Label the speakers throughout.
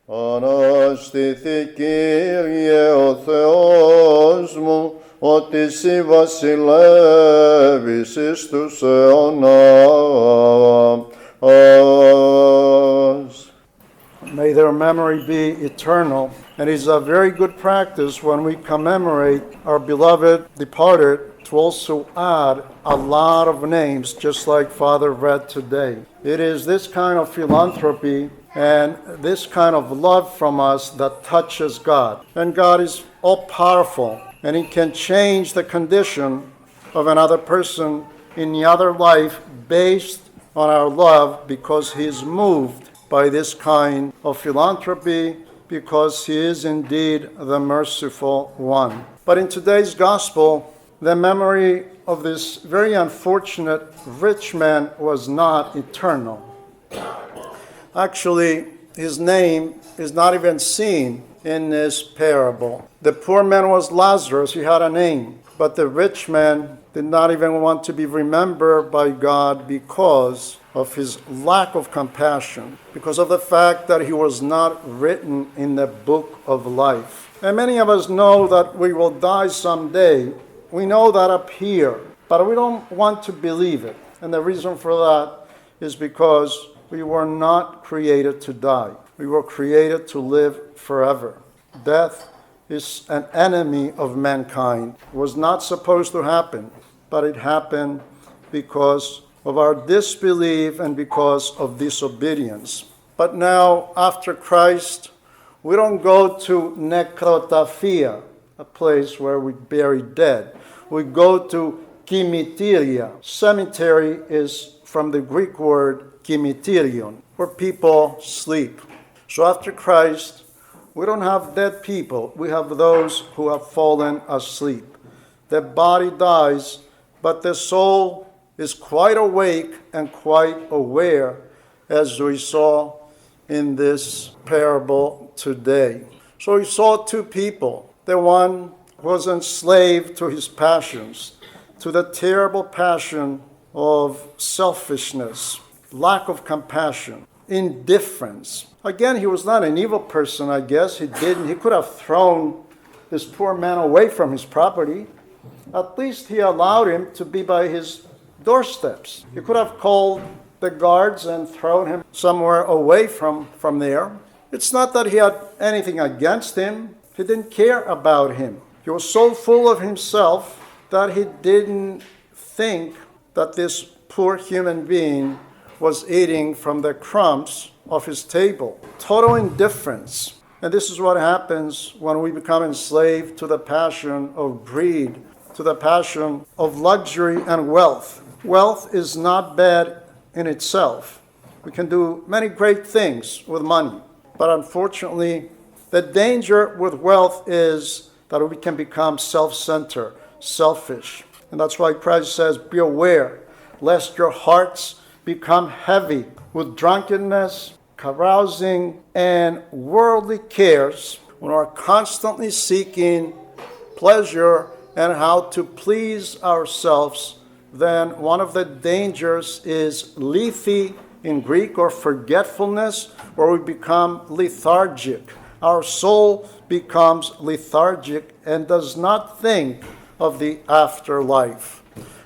Speaker 1: Αναστήθη Κύριε ο Θεός μου, ότι εσύ βασιλεύεις εις τους αιώνας.
Speaker 2: May their memory be eternal. And it's a very good practice when we commemorate our beloved departed to also add a lot of names, just like Father read today. It is this kind of philanthropy and this kind of love from us that touches God. And God is all-powerful, and He can change the condition of another person in the other life based on our love, because He is moved by this kind of philanthropy, because He is indeed the merciful one. But in today's gospel, the memory of this very unfortunate rich man was not eternal. Actually, his name is not even seen in this parable. The poor man was Lazarus, he had a name, but the rich man did not even want to be remembered by God because of his lack of compassion, because of the fact that he was not written in the book of life. And many of us know that we will die someday. We know that up here, but we don't want to believe it. And the reason for that is because we were not created to die. We were created to live forever. Death is an enemy of mankind. It was not supposed to happen, but it happened because of our disbelief and because of disobedience. But now, after Christ, we don't go to necrotaphia, a place where we bury dead. We go to kimiteria. Cemetery is from the Greek word kimitirion, where people sleep. So after Christ, we don't have dead people. We have those who have fallen asleep. The body dies, but the soul is quite awake and quite aware, as we saw in this parable today. So we saw two people. The one was enslaved to his passions, to the terrible passion of selfishness, lack of compassion, indifference. Again, he was not an evil person, I guess. He could have thrown this poor man away from his property. At least he allowed him to be by his doorsteps. He could have called the guards and thrown him somewhere away from there. It's not that he had anything against him. He didn't care about him. He was so full of himself that he didn't think that this poor human being was eating from the crumbs of his table. Total indifference. And this is what happens when we become enslaved to the passion of greed, to the passion of luxury and wealth. Wealth is not bad in itself. We can do many great things with money. But unfortunately, the danger with wealth is that we can become self-centered, selfish. And that's why Christ says, be aware, lest your hearts become heavy with drunkenness, carousing, and worldly cares, when we are constantly seeking pleasure and how to please ourselves. Then one of the dangers is lethe in Greek, or forgetfulness, where we become lethargic. Our soul becomes lethargic and does not think of the afterlife.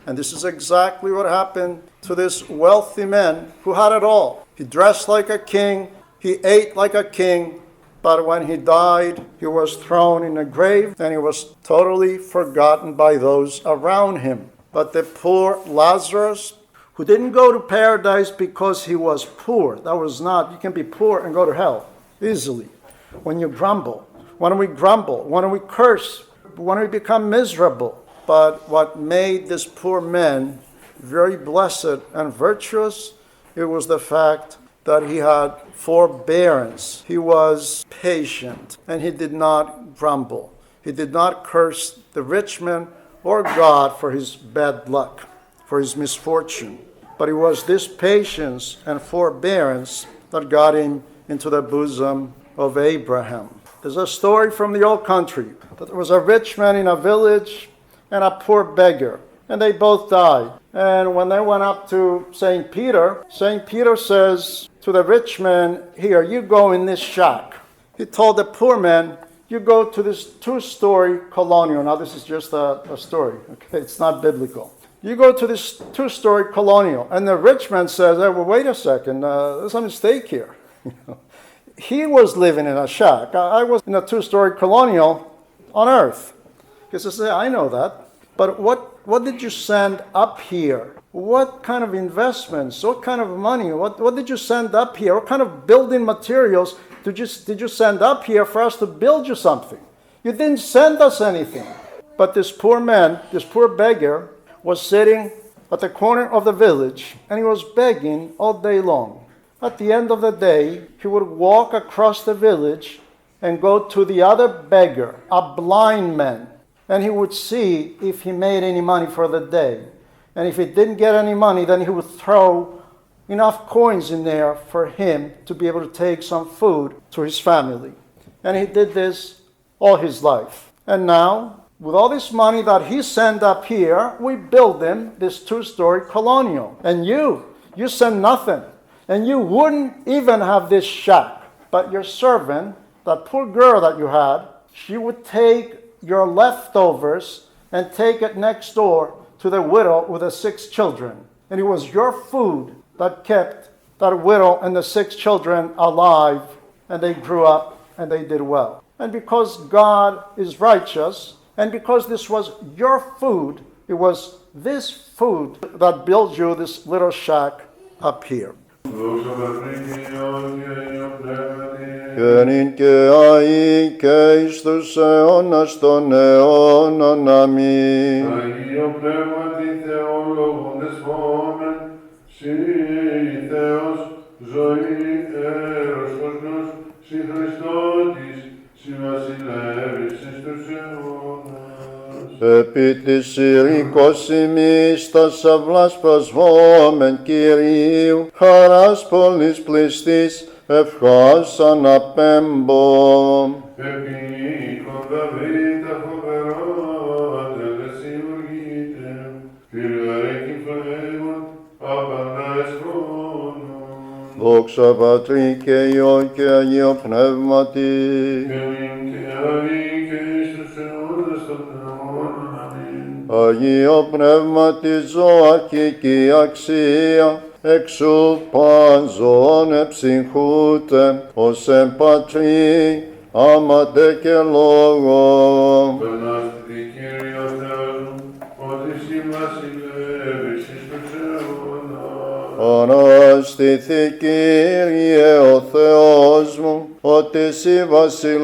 Speaker 2: And this is exactly what happened to this wealthy man who had it all. He dressed like a king, he ate like a king, but when he died, he was thrown in a grave and he was totally forgotten by those around him. But the poor Lazarus, who didn't go to paradise because he was poor. That was not, you can be poor and go to hell easily. When you grumble, when we curse, when we become miserable. But what made this poor man very blessed and virtuous, it was the fact that he had forbearance. He was patient, and he did not grumble. He did not curse the rich man or God for his bad luck, for his misfortune. But it was this patience and forbearance that got him into the bosom of Abraham. There's a story from the old country that there was a rich man in a village and a poor beggar, and they both died. And when they went up to St. Peter says to the rich man, here, you go in this shack. he told the poor man, you go to this 2-story colonial. Now this is just a story, okay? It's not biblical. You go to this 2-story colonial, and the rich man says, hey, well, wait a second, there's a mistake here. He was living in a shack. I was in a 2-story colonial on earth. He says, yeah, I know that. But what did you send up here? What kind of investments? What kind of money? What did you send up here? What kind of building materials did you send up here for us to build you something? You didn't send us anything. But this poor man, this poor beggar, was sitting at the corner of the village, and he was begging all day long. At the end of the day, he would walk across the village and go to the other beggar, a blind man, and he would see if he made any money for the day. And if he didn't get any money, then he would throw enough coins in there for him to be able to take some food to his family. And he did this all his life. And now, with all this money that he sent up here, we build him this 2-story colonial. And you send nothing. And you wouldn't even have this shack. But your servant, that poor girl that you had, she would take your leftovers and take it next door to the widow with the 6 children. And it was your food that kept that widow and the 6 children alive, and they grew up and they did well. And because God is righteous, and because this was your food, it was this food that built you this little shack up here.
Speaker 1: Και νυν και αεί και εις τους αιώνας των αιώνων. Αμήν.
Speaker 3: Αγίο Πνεύματι Θεόλογον δεσπόμεν, σοι Θεός, ζωή, έρος, κόσμος, σοι Χριστότης, σοι βασιλεύεις εις τους αιώνας.
Speaker 1: Επί της ειρήκος ημείς τας αυλάς προσβόμεν Κυρίου, χαράς πολλής πληστής, ευχάς αναπέμπω.
Speaker 3: Επί κονταβή τα φοβερά τελεσιουργείτε, Κύριε κυφλέγον, απαντάς χρόνων.
Speaker 1: Δόξα Πατρί και Υιό και Αγίο Πνεύματι.
Speaker 3: Και νυν και αεί και εις τους αιώνας των αιώνων. Αμήν.
Speaker 1: Αγίο Πνεύματι ζωαρχική αξία, εξού παν ζωών εψυχούτε, ως εν Πατρί, άματε και λόγο.
Speaker 3: Περνάστε Κύριε ο Θεός μου, ότι εσύ βασιλεύεις εις τους αιώνας.
Speaker 1: Αναστήθη Κύριε ο Θεός μου, ότι εσύ βασιλεύεις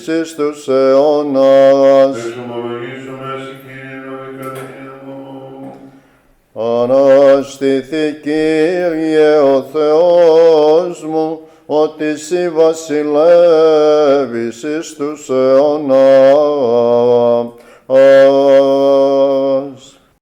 Speaker 1: εις τους αιώνας.
Speaker 3: Εξομολογήσουμε εσύ Κύριε δικαιοσύνη μου.
Speaker 1: Αναστήθη Κύριε ο Θεός μου, ότι εσύ βασιλεύεις εις τους αιώνας.